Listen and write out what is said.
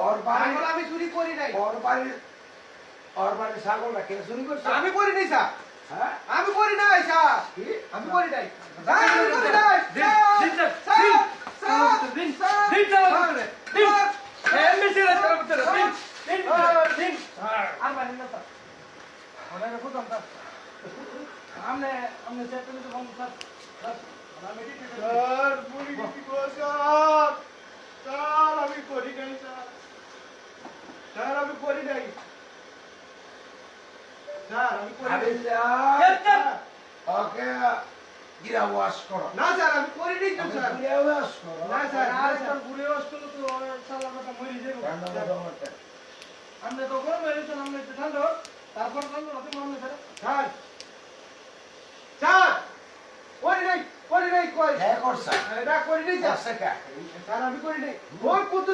ওর বাড়ি ছাগল আমি চুরি করি নাই। ওর বাড়ির ছাগলটা কে চুরি করছে? আমি করি নাই স্যার। হ্যাঁ আমি করি নাই স্যার। কি? আমি করি নাই। স্যার, আমি করি নাই। দিন, দিন, স্যার, দিন, স্যার, দিন, স্যার, দিন, চালাও স্যার, ভিতরে, দিন। স্যার, এমবিসি রে চালাও ভিতরে, দিন, দিন, দিন। আর পারি না স্যার। অনেক খুঁজলাম স্যার। আমনে চেক করে তো বন্ধ স্যার। স্যার, আমি ঠিক আছে। স্যার পুলিশ কি গো স্যার? স্যার আমি করি নাই স্যার। স্যার আমি করি নাই। স্যার আমি করি নাই। হাবিলদার ওকে গিরা ওয়াশ করো। না স্যার, আমি করি নাই তো স্যার। গিরা ওয়াশ করো। না স্যার, আর আর একবার ঘুরে আসলে তো শালা কথা মরে যাবো। ঠান্ডা মাথা। আমরা তো গরম হয়ে গেছে, আমরা একটু ঠান্ডা হোক। তারপর ঠান্ডা হতে মনে স্যার। স্যার স্যার করি নাই কই হ্যাঁ করছে। এটা করি নাই স্যার। করছে কে? স্যার আমি করি নাই। ওই কুত্তু